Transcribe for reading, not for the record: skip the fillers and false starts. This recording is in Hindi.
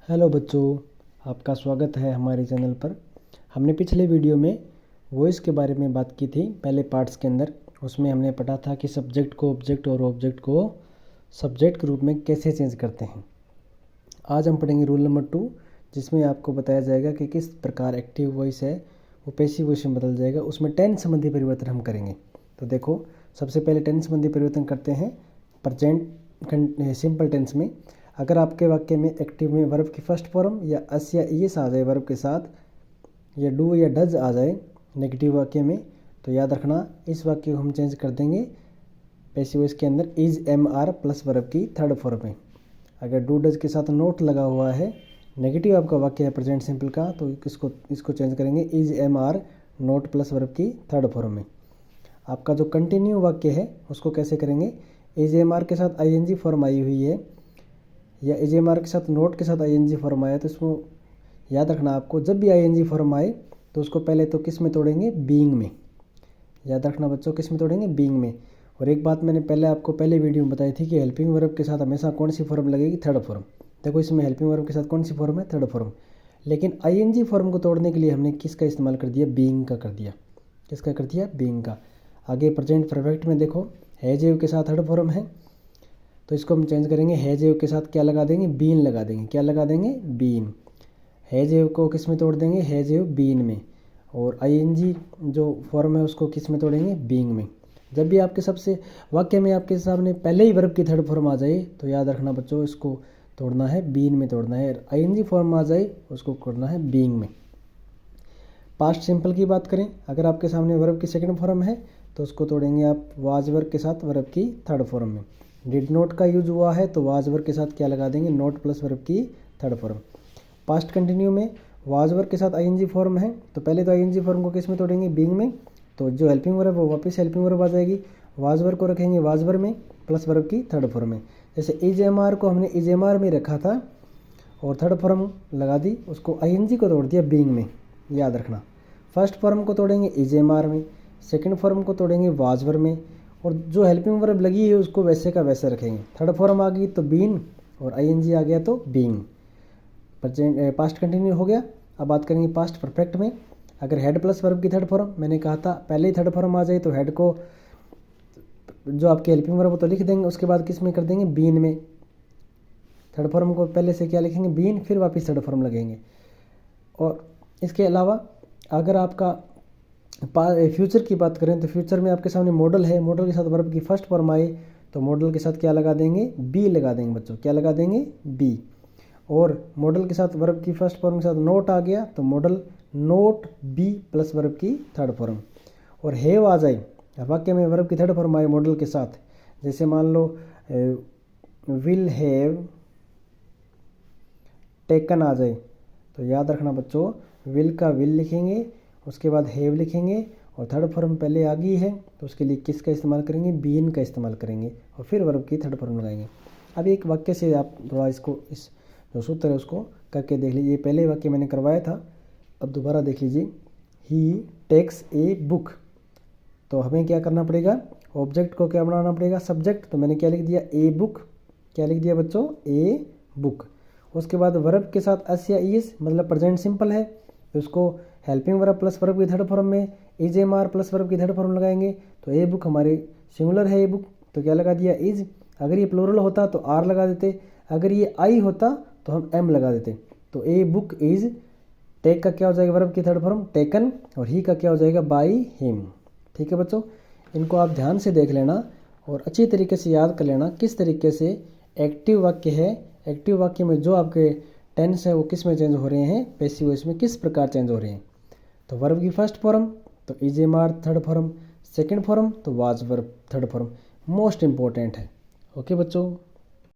हेलो बच्चों, आपका स्वागत है हमारे चैनल पर। हमने पिछले वीडियो में वॉइस के बारे में बात की थी पहले पार्ट्स के अंदर। उसमें हमने पढ़ा था कि सब्जेक्ट को ऑब्जेक्ट और ऑब्जेक्ट को सब्जेक्ट के रूप में कैसे चेंज करते हैं। आज हम पढ़ेंगे रूल नंबर 2, जिसमें आपको बताया जाएगा कि किस प्रकार एक्टिव वॉइस है वो पैसिव वॉइस में बदल जाएगा। उसमें टेंस संबंधी परिवर्तन हम करेंगे। तो देखो, सबसे पहले टेंस संबंधी परिवर्तन करते हैं प्रेजेंट सिंपल टेंस में। अगर आपके वाक्य में एक्टिव में वर्ब की फर्स्ट फॉर्म या अस या ईएस आ जाए वर्ब के साथ, या डू या डज आ जाए नेगेटिव वाक्य में, तो याद रखना इस वाक्य को हम चेंज कर देंगे पैसिव वॉइस के अंदर is am are plus verb की थर्ड फॉर्म में। अगर डू डज के साथ नोट लगा हुआ है, नेगेटिव आपका वाक्य है प्रेजेंट सिंपल का, तो इसको चेंज करेंगे is am are not plus verb की थर्ड फॉर्म में। आपका जो कंटिन्यू वाक्य है उसको कैसे करेंगे, इज एम आर के साथ I N G form I हुई है या इज एम आर के साथ नोट के साथ आई एन जी फॉर्म आया, तो इसको याद रखना आपको, जब भी आई एन जी फॉर्म आए तो उसको पहले तो किस में तोड़ेंगे, बीइंग में। याद रखना बच्चों, किस में तोड़ेंगे, बीइंग में। और एक बात मैंने पहले वीडियो में बताई थी कि हेल्पिंग वर्ब के साथ हमेशा कौन सी फॉर्म लगेगी, थर्ड फॉर्म। देखो इसमें हेल्पिंग वर्ब के साथ कौन सी फॉर्म है, थर्ड फॉर्म। लेकिन आई एन जी फॉर्म को तोड़ने के लिए हमने किसका इस्तेमाल कर दिया, बीइंग का कर दिया। किसका कर दिया, बीइंग का। आगे प्रेजेंट परफेक्ट में देखो हैज हैव के साथ थर्ड फॉर्म है, तो इसको हम चेंज करेंगे, हैज हैव के साथ क्या लगा देंगे, बीन लगा देंगे। क्या लगा देंगे, बीन। हैज हैव को किस में तोड़ देंगे, हैज हैव बीन में। और आईएनजी जो फॉर्म है उसको किस में तोड़ेंगे, बीइंग में। जब भी आपके सबसे वाक्य में आपके सामने पहले ही वर्ब की थर्ड फॉर्म आ जाए तो याद रखना बच्चों, इसको तोड़ना है, बीन में तोड़ना है। आईएनजी फॉर्म आ जाए उसको करना है बीइंग में। पास्ट सिंपल की बात करें, अगर आपके सामने वर्ब की सेकंड फॉर्म है तो उसको तोड़ेंगे आप वाज वर्ब के साथ वर्ब की थर्ड फॉर्म में। डिड नॉट का यूज हुआ है तो वाज वर्ब के साथ क्या लगा देंगे, नॉट प्लस वर्ब की थर्ड फॉर्म। पास्ट कंटिन्यू में वाज वर्ब के साथ आईएनजी फॉर्म है, तो पहले तो आईएनजी फॉर्म को किस में तोड़ेंगे, बीइंग में। तो जो हेल्पिंग वर्ब है वो वापस हेल्पिंग वर्ब आ जाएगी। वाज वर्ब को रखेंगे वाज वर्ब में प्लस वर्ब की थर्ड फॉर्म में। जैसे इज एम आर को हमने इज एम आर में रखा था और थर्ड फॉर्म लगा दी, उसको आईएनजी को तोड़ दिया बीइंग में। याद रखना, फर्स्ट फॉर्म को तोड़ेंगे इज एम आर में, सेकेंड फॉर्म को तोड़ेंगे वाज वर्ब में, और जो हेल्पिंग वर्ब लगी है उसको वैसे का वैसे रखेंगे। थर्ड फॉर्म आ गई तो बीन और आईएनजी आ गया तो बीइंग। प्रेजेंट पास्ट कंटिन्यू हो गया। अब बात करेंगे पास्ट परफेक्ट में। अगर हेड प्लस वर्ब की थर्ड फॉर्म, मैंने कहा था पहले ही थर्ड फॉर्म आ जाए तो हेड को जो आपके हेल्पिंग वर्ब तो लिख देंगे, उसके बाद किस में कर देंगे, बीन में। थर्ड फॉर्म को पहले से क्या लिखेंगे, बीन, फिर वापस थर्ड फॉर्म लगेंगे। और इसके अलावा अगर आपका फ्यूचर की बात करें तो फ्यूचर में आपके सामने मॉडल है, मॉडल के साथ वर्ब की फर्स्ट फॉर्म आए तो मॉडल के साथ क्या लगा देंगे, बी लगा देंगे बच्चों। क्या लगा देंगे, बी। और मॉडल के साथ वर्ब की फर्स्ट फॉर्म के साथ नोट आ गया तो modal not be plus verb की थर्ड फॉर्म। और हैव आ जाए वाक्य में, वर्ब की थर्ड फॉर्म आए मॉडल के साथ, जैसे मान लो विल हैव टेकन आ जाए, तो याद रखना बच्चों, विल का विल लिखेंगे, उसके बाद हैव लिखेंगे, और थर्ड फॉर्म पहले आ गई है तो उसके लिए किसका इस्तेमाल करेंगे, बीन का इस्तेमाल करेंगे, और फिर वर्ब की थर्ड फॉर्म लगाएंगे। अब एक वाक्य से आप थोड़ा इसको, इस जो सूत्र है उसको करके देख लीजिए। पहले वाक्य मैंने करवाया था, अब दोबारा देख लीजिए। ही टेक्स ए बुक, तो हमें क्या करना पड़ेगा, ऑब्जेक्ट को क्या बनाना पड़ेगा, सब्जेक्ट। तो मैंने क्या लिख दिया, ए बुक। क्या लिख दिया बच्चों, ए बुक। उसके बाद वर्ब के साथ एस या ईएस, मतलब प्रेजेंट सिंपल है, तो उसको हेल्पिंग वर्ब प्लस वर्ब की थर्ड फॉर्म में is am are plus verb की थर्ड फॉर्म लगाएंगे। तो ए बुक हमारे सिंगुलर है, ए बुक, तो क्या लगा दिया, इज। अगर ये प्लूरल होता तो आर लगा देते, अगर ये आई होता तो हम एम लगा देते। तो ए बुक इज, टेक का क्या हो जाएगा, वर्ब की थर्ड फॉर्म टेकन, और ही का क्या हो जाएगा, बाई हिम। ठीक है बच्चों, इनको आप ध्यान से देख लेना और अच्छी तरीके से याद कर लेना किस तरीके से एक्टिव वाक्य है। एक्टिव वाक्य में जो आपके टेंस है वो किस में चेंज हो रहे हैं, पैसिव वॉइस में किस प्रकार चेंज हो रहे हैं। तो वर्ब की फर्स्ट फॉर्म तो is am are third form, second form तो was verb third form, most important है। ओके बच्चों।